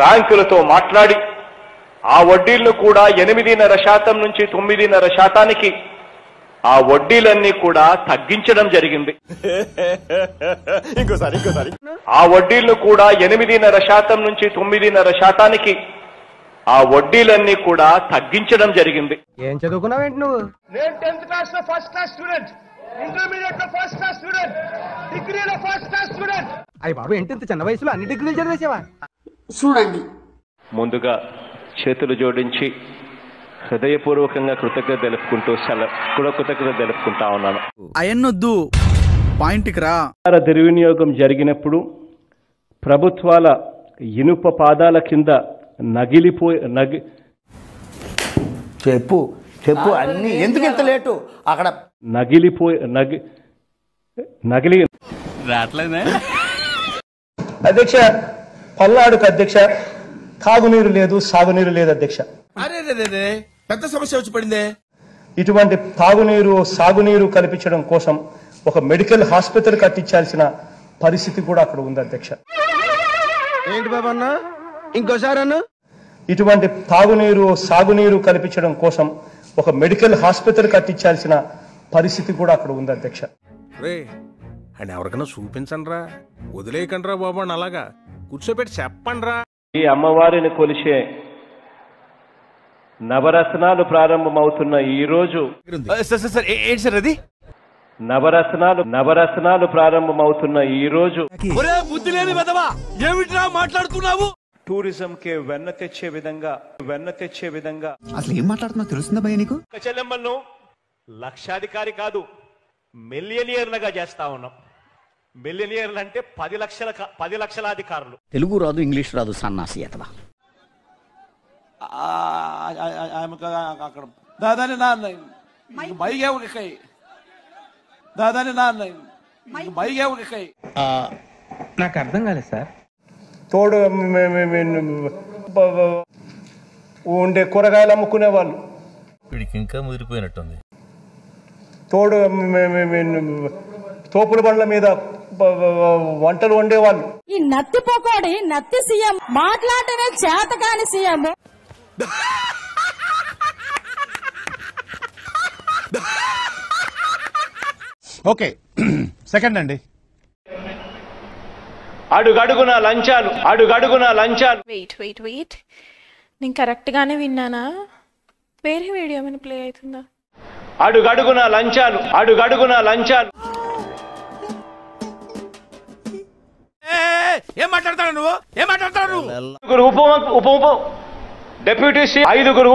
బ్యాంకులతో మాట్లాడి ఆ వడ్డీలను కూడా 8.5% నుంచి 9.5%కి ఆ వడ్డీలన్నీ కూడా తగ్గించడం జరిగింది. ఆ వడ్డీలను కూడా 8.5% నుంచి 9.5%కి ఆ వడ్డీలన్నీ కూడా తగ్గించడం జరిగింది. ఏం చదువుకున్నావేంటి నువ్వు? నేను 10th క్లాస్ లో ఫస్ట్ క్లాస్ స్టూడెంట్, ఇంటర్మీడియట్ లో ఫస్ట్ క్లాస్ స్టూడెంట్, డిగ్రీలో ఫస్ట్ క్లాస్ స్టూడెంట్. అయ్య బాబు, ఏంటి చిన్న వయసులో అన్ని డిగ్రీలు చదివేసావా? చూడండి, ముందుగా చేతులు జోడించి హృదయపూర్వకంగా కృతజ్ఞత తెలుపుకుంటా ఉన్నాను. అయన్నొద్దు, పాయింట్కి రా. దుర్వినియోగం జరిగినప్పుడు ప్రభుత్వాల ఇనుప పాదాల కింద చెప్పు చెప్పు అన్ని ఎందుకు ఇంత లేటు? అక్కడ నగిలి రాట్లేదే అధ్యక్ష, పల్నాడుకు అధ్యక్ష తాగునీరు లేదు, సాగునీరు లేదు అధ్యక్ష. అరే పెద్ద సమస్య వచ్చి పడిందే. ఇటువంటి తాగునీరు సాగునీరు కల్పించడం కోసం ఒక మెడికల్ హాస్పిటల్ కట్టించాల్సిన పరిస్థితి కూడా అక్కడ ఉంది అధ్యక్ష. ఏంటి బాబు అన్న, ఇంకోసారి అన్న? ఇటువంటి తాగునీరు సాగునీరు కల్పించడం కోసం ఒక మెడికల్ హాస్పిటల్ కట్టించాల్సిన పరిస్థితి కూడా అక్కడ ఉంది అధ్యక్ష. అండ్ ఎవరికైనా చూపించండి రా, వదిలేయకండి రా బాబు అని అలాగా కూర్చోబెట్టి చెప్పండి రా. ఈ అమ్మవారిని కొలిచే నవరత్నాలు ప్రారంభమవుతున్న ఈ రోజు ఏంటి సార్ అది? నవరత్నాలు ప్రారంభమవుతున్న ఈ రోజు బుద్ధి లేని వెధవా, ఏమిట్రా మాట్లాడుతున్నావు? టూరిజం కే వెన్న తెచ్చే విధంగా అసలు ఏం మాట్లాడుతున్నావు తెలుస్తుందా భయ్య నీకు? చెల్లెమ్మలను లక్షాధికారి కాదు, మిలియనియర్లుగా చేస్తా ఉన్నాం. మిలియనియర్లు అంటే 10 లక్షలాధికారులు. తెలుగు రాదు, ఇంగ్లీష్ రాదు, సన్నాసి అతవా. అక్కడ దాదాని నాన్న మైగే ఉడికాయి, దాదాని నాన్న మైగే ఉడికాయి. నాకు అర్థం కాలేదు సార్. తోడు ఉండే కూరగాయలు అమ్ముకునే వాళ్ళు, వీడికి ఇంకా ముదిరిపోయినట్టుంది. తోడు తోపుల బండ్ల మీద వంటలు వండేవాళ్ళు. ఈ నత్తి పోకోడి నత్తి సీఎం మాట్లాడటమే చేత కాని సీఎం. ఓకే, సెకండ్ అండి. అడుగడుగున లంచాలు. వెయిట్ నేను కరెక్ట్ గానే విన్నానా? వేరే వీడియో ఏమైనా ప్లే అవుతుందా? అడుగడుగున లంచాలు. ఏం మాట్లాడతాడు నువ్వు? డిప్యూటీ ఐదుగురు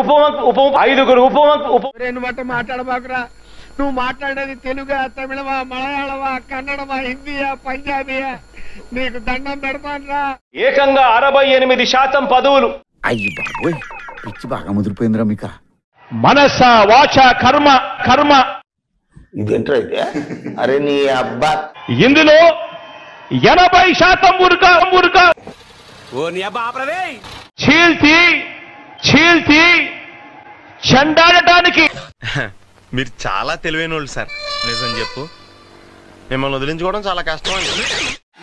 మాట్లాడబాకురా. నువ్వు మాట్లాడేది తెలుగా, తమిళమా, మలయాళమా, కన్నడమా, హిందీయా, పంజాబీయా? నీకు దండం పెడతానురా. ఏకంగా 68% పదవులు. అయ్యి బాబోయ్, పిచ్చి బాగా ముదిరిపోయిందిరా మీక. మనస వాచ కర్మ ఇదేంట్రా అయితే? అరే నీ అబ్బా, ఇందులో 80% మురుక ఓ నీ అబ్బా ఆపరదే. చీల్చి చెండాడటానికి. మీరు చాలా తెలివైన వాళ్ళు సార్. నిజం చెప్పు, మిమ్మల్ని వదిలించుకోవడం చాలా కష్టం అండి.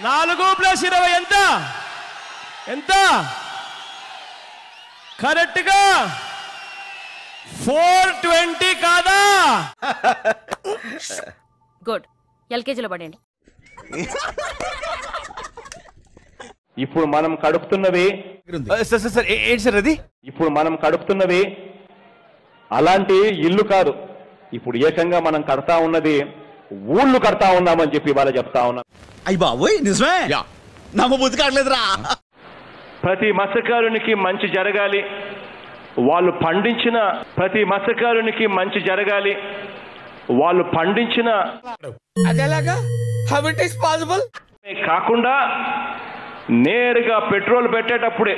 4+20 ఎంత? కరెక్ట్ గా 420 కాదా? గుడ్, ఎల్కేజీలో పడండి. ఇప్పుడు మనం కడుపుతున్నవి ఏంటి సార్ అది? ఇప్పుడు మనం కడుపుతున్నవి అలాంటి ఇల్లు కాదు. ఇప్పుడు ఏకంగా మనం కడతా ఉన్నది ఊళ్ళు కడతా ఉన్నామని చెప్పి ఇవాళ చెప్తా ఉన్నాం. అయ్యి బాబోయ్, నిజమే, నమ్మబుద్ధి కావట్లేదురా. ప్రతి మత్స్యకారునికి మంచి జరగాలి, వాళ్ళు పండించిన ప్రతి మత్స్యకారునికి మంచి జరగాలి, వాళ్ళు పండించిన అదేలాగా హౌ ఇట్ ఇస్ పాసిబుల్ కాకుండా నేరుగా పెట్రోల్ పెట్టేటప్పుడే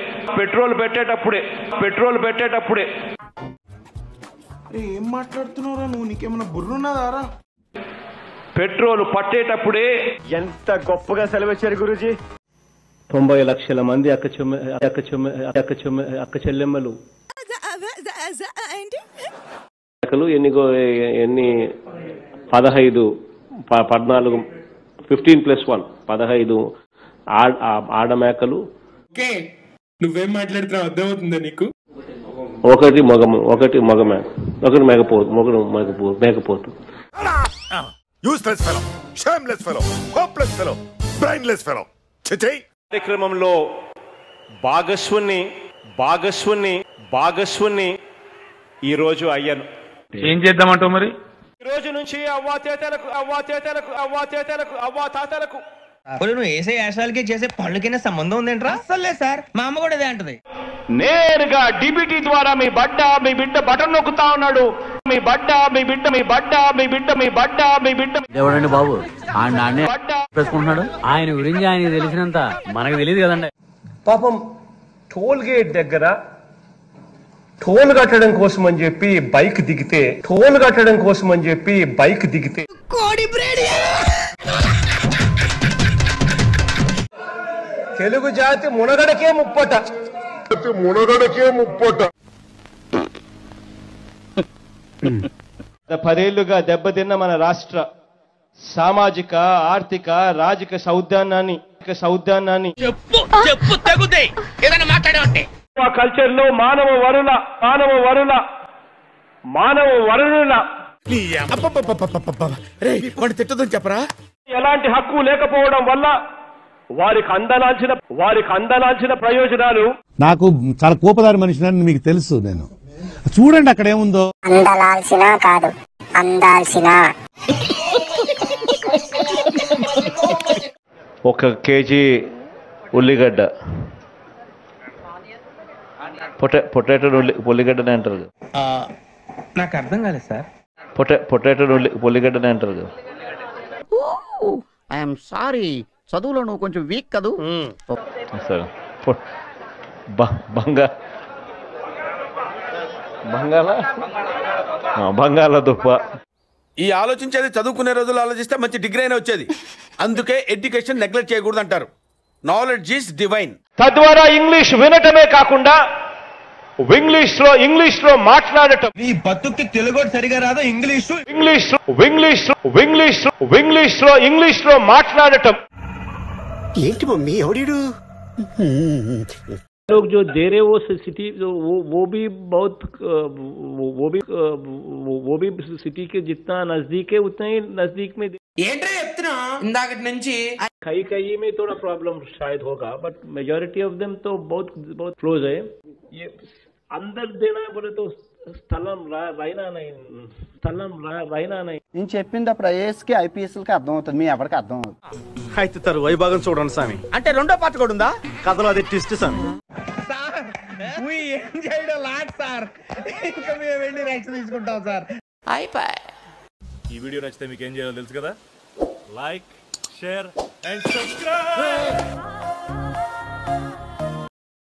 ఏం మాట్లాడుతున్నావురా నువ్వు? నీకేమన్నా బుర్రున్నదారా? పెట్రోల్ పట్టేటప్పుడే ఎంత గొప్పగా సెలవిచ్చారు గురూజీ. 90 లక్షల మంది అక్క చెల్లెమ్మలు ఎన్ని 15 14 15+1 15 ఆడమేకలు నువ్వేం మాట్లాడుతున్నావు అర్థమవుతుందా నీకు? ఒకటి మగ మేక, ఒకటి మేకపోతు. Useless fellow, shameless fellow, hopeless fellow, brainless fellow. చిచి. కార్యక్రమంలో భాగస్వాన్ని ఈరోజు అయ్యాను. ఏం చేద్దామంటావు మరి? ఈ రోజు నుంచి అవ్వాతాతలకు నువ్వు వేసే యాశాలకి చేసే పళ్ళకైనా సంబంధం ఉందేంట్రా? అసలే సార్, మా అమ్మ కూడా అదే అంటది. నేరుగా డిబిటీ ద్వారా మీ బిడ్డ బటన్ నొక్కుతా ఉన్నాడు. మీ బిడ్డ ఎవడండి బాబు పెట్టుకుంటున్నాడు? ఆయన గురించి ఆయన తెలిసినంత మనకు తెలియదు కదండి. పాపం టోల్ గేట్ దగ్గర టోల్ కట్టడం కోసం అని చెప్పి బైక్ దిగితే తెలుగు జాతి మునగడకే ముప్పట. 10 ఏళ్లుగా దెబ్బతిన్న మన రాష్ట్ర సామాజిక, ఆర్థిక, రాజకీయ సౌద్యానాన్ని కల్చర్ లో మానవ వరుల తిట్టదని చెప్పరా? ఎలాంటి హక్కు లేకపోవడం వల్ల వారికి అందనాల్సిన ప్రయోజనాలు. నాకు చాలా కోపదారి మనిషిని మీకు తెలుసు. నేను చూడండి అక్కడ ఏముందో. అందలాల్సిన కాదు, అందాల్సిన. 1 కేజీ ఉల్లిగడ్డ, పొటాటో ఉల్లిగడ్డనే అంటారు. నాకు అర్థం కాలేదు సార్. పొటాటో ఉల్లిగడ్డనే అంటారు. ఐఎమ్ సారీ, చదువులో నువ్వు కొంచెం వీక్ కదూ. బంగాళదుంప. ఈ ఆలోచించేది చదువుకునే రోజులు ఆలోచిస్తే మంచి డిగ్రీ అయినా వచ్చేది. అందుకే ఎడ్యుకేషన్ నెగ్లెక్ట్ చేయకూడదు అంటారు. Knowledge is divine. తద్వారా ఇంగ్లీష్ వినటమే కాకుండా ఇంగ్లీష్ లో మాట్లాడటం. నీ బతుక్కి తెలుగు సరిగా రాదా? ఇంగ్లీష్ లో మాట్లాడటం. ఏంటి మమ్మీ ఎవడు? लोग जो दे रहे वो सिटी वो भी सिटी के जितना नजदीक है उतना ही नजदीक में. ఏంట్రా చెప్తున్నా ఇందాకటి నుంచి? कई में थोड़ा प्रॉब्लम शायद होगा, बट मेजॉरिटी ऑफ देम तो बहुत क्लोज है. ये अंदर देना है बोले तो స్థలం రైనా నేను చెప్పింది అప్పుడు ఐఏఎస్కి ఐపీఎస్కి అర్థం అవుతుంది, మీ ఎవరికి అర్థం అవుతుంది. అయితే తరువాయి భాగం చూడండి స్వామి. అంటే రెండో పార్ట్ కూడా ఉందా కథలో? అది ట్విస్ట్ స్వామి. ఏం చేయడం లాట్ సార్, ఇంకా మేము వెళ్ళి రైట్స్ తీసుకుంటాం సార్. ఈ వీడియో నచ్చితే మీకు ఏం చేయాలో తెలుసు కదా. Like, share and subscribe.